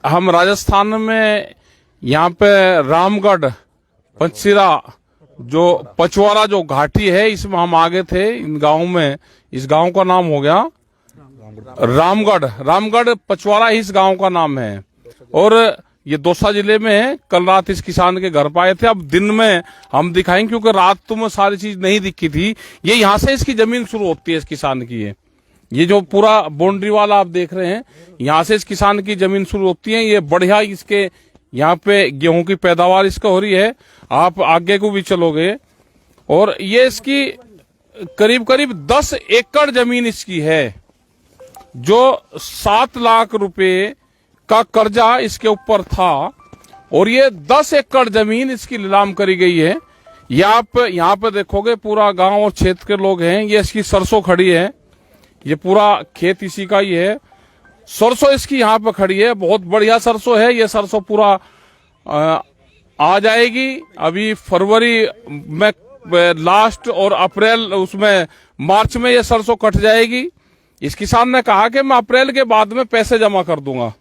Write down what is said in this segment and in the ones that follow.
हम राजस्थान में यहाँ पे रामगढ़ पंचशीरा जो पचवारा जो घाटी है इसमें हम आगे थे इन गांव में। इस गांव का नाम हो गया रामगढ़ पचवारा ही इस गांव का नाम है और ये दौसा जिले में है। कल रात इस किसान के घर पाए थे। अब दिन में हम दिखाएंगे क्योंकि रात तो में सारी चीज नहीं दिखी थी। ये यहाँ से इसकी जमीन शुरू होती है इस किसान की। ये जो पूरा बाउंड्री वाला आप देख रहे हैं यहाँ से इस किसान की जमीन शुरू होती है। ये बढ़िया इसके यहाँ पे गेहूं की पैदावार इसका हो रही है। आप आगे को भी चलोगे और ये इसकी करीब करीब 10 एकड़ जमीन इसकी है जो 7 लाख रुपए का कर्जा इसके ऊपर था और ये 10 एकड़ जमीन इसकी नीलाम करी गई है। ये आप यहाँ पे देखोगे पूरा गांव और क्षेत्र के लोग हैं। ये इसकी सरसों खड़ी है। ये पूरा खेत इसी का ही है। सरसों इसकी यहाँ पे खड़ी है। बहुत बढ़िया सरसों है। ये सरसों पूरा आ जाएगी अभी फरवरी में लास्ट और अप्रैल उसमें मार्च में ये सरसों कट जाएगी। इस किसान ने कहा कि मैं अप्रैल के बाद में पैसे जमा कर दूंगा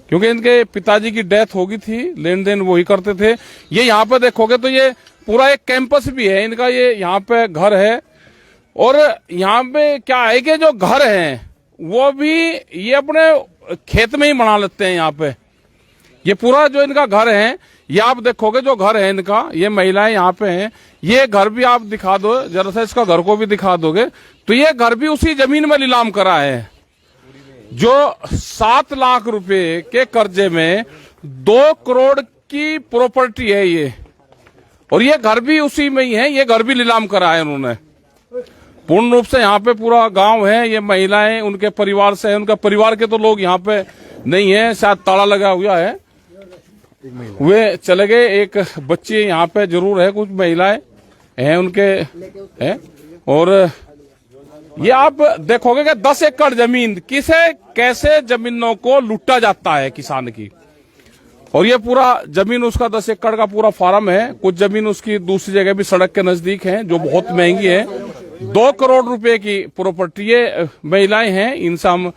क्योंकि इनके पिताजी की डेथ हो गई थी। लेन देन वही करते थे। ये यहाँ पे देखोगे तो ये पूरा एक कैंपस भी है इनका। ये यहाँ पे घर है और यहाँ पे क्या है कि जो घर हैं वो भी ये अपने खेत में ही बना लेते हैं। यहाँ पे ये पूरा जो इनका घर है ये आप देखोगे जो घर है इनका, ये महिलाएं यहाँ पे हैं। ये घर भी आप दिखा दो जरा सा, इसका घर को भी दिखा दोगे तो ये घर भी उसी जमीन में नीलाम करा है जो 7 लाख रुपए के कर्जे में 2 करोड़ की प्रॉपर्टी है ये। और ये घर भी उसी में ही है। ये घर भी नीलाम करा है उन्होंने पूर्ण रूप से। यहाँ पे पूरा गांव है। ये महिलाएं उनके परिवार से है। उनका परिवार के तो लोग यहाँ पे नहीं है, शायद ताला लगा हुआ है, वे चले गए। एक बच्ची यहाँ पे जरूर है, कुछ महिलाएं हैं उनके हैं। और ये आप देखोगे कि 10 एकड़ जमीन किसे कैसे जमीनों को लूटा जाता है किसान की। और ये पूरा जमीन उसका 10 एकड़ का पूरा फार्म है। कुछ जमीन उसकी दूसरी जगह भी सड़क के नजदीक है जो बहुत महंगी है। 2 करोड़ रुपए की प्रॉपर्टी। ये महिलाएं हैं, इनसे हम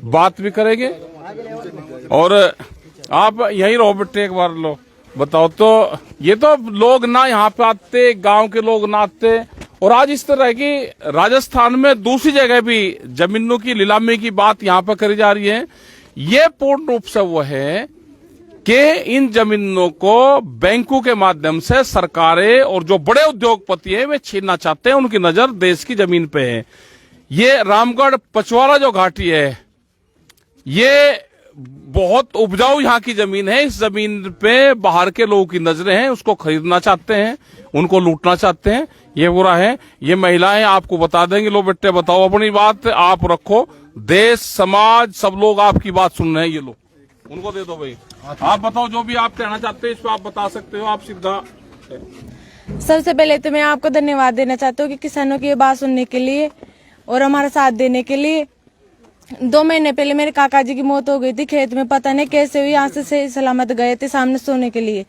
बात भी करेंगे। और आप यही रहो बेटे, एक बार लो बताओ। तो ये तो लोग ना यहाँ पे आते, गांव के लोग ना आते। और आज इस तरह की राजस्थान में दूसरी जगह भी जमीनों की नीलामी की बात यहाँ पे करी जा रही है। ये पूर्ण रूप से वो है कि इन जमीनों को बैंकों के माध्यम से सरकारें और जो बड़े उद्योगपति हैं वे छीनना चाहते हैं। उनकी नजर देश की जमीन पे है। ये रामगढ़ पचवारा जो घाटी है ये बहुत उपजाऊ यहाँ की जमीन है। इस जमीन पे बाहर के लोगों की नजरें हैं, उसको खरीदना चाहते हैं, उनको लूटना चाहते हैं। ये बुरा है। ये महिलाएं आपको बता देंगे। लो बेटे बताओ अपनी बात आप रखो। देश समाज सब लोग आपकी बात सुन रहे हैं। ये लो उनको दे दो भाई। आप बताओ जो भी आप कहना चाहते हैं इस पर आप बता सकते हो। आप सीधा। सबसे पहले तो मैं आपको धन्यवाद देना चाहती हूँ कि किसानों की ये बात सुनने के लिए और हमारा साथ देने के लिए। 2 महीने पहले मेरे काका जी की मौत हो गई थी खेत में। पता नहीं कैसे हुई। यहाँ से सही सलामत गए थे सामने सोने के लिए।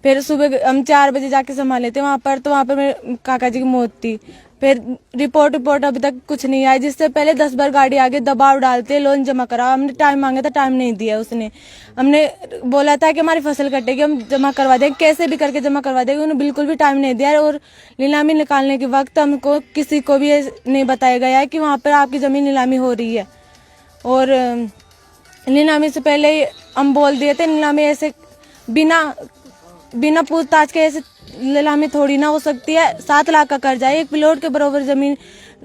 फिर सुबह हम 4 बजे जाके संभाले थे वहाँ पर। तो वहाँ पर मेरे काका जी की मौत थी। फिर रिपोर्ट अभी तक कुछ नहीं आई। जिससे पहले 10 बार गाड़ी आगे दबाव डालते लोन जमा करा। हमने टाइम मांगा था, टाइम नहीं दिया उसने। हमने बोला था कि हमारी फसल कटेगी, हम जमा करवा देंगे, कैसे भी करके जमा करवा देंगे। उन्होंने बिल्कुल भी टाइम नहीं दिया। और नीलामी निकालने के वक्त हमको किसी को भी नहीं बताया गया है कि वहाँ पर आपकी जमीन नीलामी हो रही है। और नीलामी से पहले हम बोल दिए थे नीलामी ऐसे बिना पूछताछ के ऐसे नीलामी थोड़ी ना हो सकती है। 7 लाख का कर्जा है, 1 प्लॉट के बराबर जमीन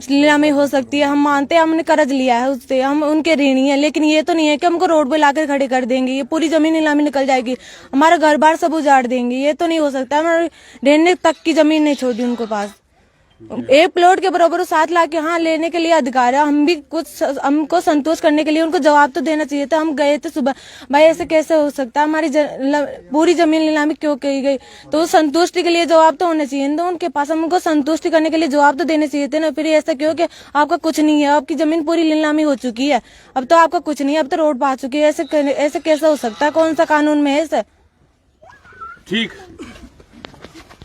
नीलामी हो सकती है। हम मानते हैं हमने कर्ज लिया है उससे, हम उनके ऋणी हैं। लेकिन ये तो नहीं है कि हमको रोड पे लाकर खड़े कर देंगे, ये पूरी जमीन नीलामी निकल जाएगी, हमारा घर बार सब उजाड़ देंगे। ये तो नहीं हो सकता। हमारे रहने तक की जमीन नहीं छोड़ी उनको पास। 1 प्लॉट के बराबर 7 लाख यहाँ लेने के लिए अधिकार है। हम भी कुछ हमको संतोष करने के लिए उनको जवाब तो देना चाहिए था। हम गए थे सुबह, भाई ऐसे कैसे हो सकता है, हमारी पूरी जमीन नीलामी क्यों की गई। तो संतुष्टि के लिए जवाब तो होना चाहिए तो उनके पास। हमको संतुष्टि करने के लिए जवाब तो देने चाहिए थे ना। फिर ऐसा क्यों कि आपका कुछ नहीं है, आपकी जमीन पूरी नीलामी हो चुकी है, अब तो आपका कुछ नहीं है, अब तो रोड पा चुकी है। ऐसे कैसे हो सकता है, कौन सा कानून में है ऐसा। ठीक,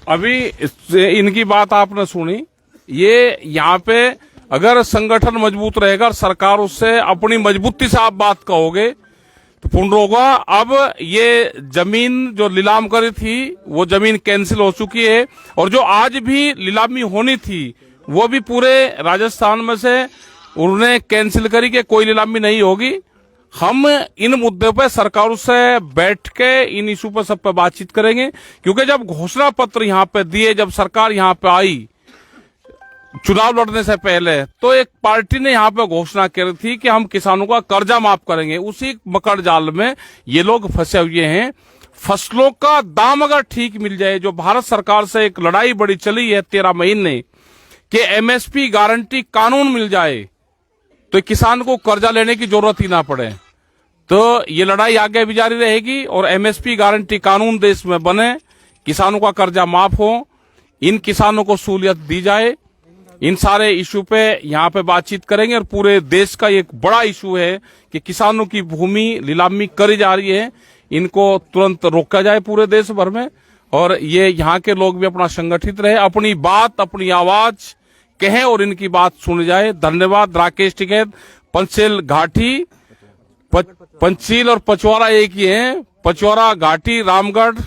अभी इनकी बात आपने सुनी। ये यहाँ पे अगर संगठन मजबूत रहेगा, सरकार उससे अपनी मजबूती से आप बात कहोगे तो पूर्ण होगा। अब ये जमीन जो नीलाम करी थी वो जमीन कैंसिल हो चुकी है, और जो आज भी नीलामी होनी थी वो भी पूरे राजस्थान में से उन्होंने कैंसिल करी कि कोई नीलामी नहीं होगी। हम इन मुद्दों पे सरकारों से बैठ के इन इशू पर सब पे बातचीत करेंगे, क्योंकि जब घोषणा पत्र यहाँ पे दिए, जब सरकार यहाँ पे आई चुनाव लड़ने से पहले, तो एक पार्टी ने यहाँ पे घोषणा करी थी कि हम किसानों का कर्जा माफ करेंगे। उसी मकड़ जाल में ये लोग फंसे हुए हैं। फसलों का दाम अगर ठीक मिल जाए, जो भारत सरकार से एक लड़ाई बड़ी चली है 13 महीने कि एमएसपी गारंटी कानून मिल जाए तो किसान को कर्जा लेने की जरूरत ही ना पड़े, तो ये लड़ाई आगे भी जारी रहेगी और एमएसपी गारंटी कानून देश में बने, किसानों का कर्जा माफ हो, इन किसानों को सहूलियत दी जाए। इन सारे इशू पे यहाँ पे बातचीत करेंगे। और पूरे देश का एक बड़ा इशू है कि किसानों की भूमि नीलामी करी जा रही है, इनको तुरंत रोका जाए पूरे देश भर में, और ये यहाँ के लोग भी अपना संगठित रहे, अपनी बात अपनी आवाज कहें और इनकी बात सुनी जाए। धन्यवाद। राकेश टिकैत, पंचेल घाटी, पंचील और पचवारा एक ही है, पचवारा घाटी रामगढ़।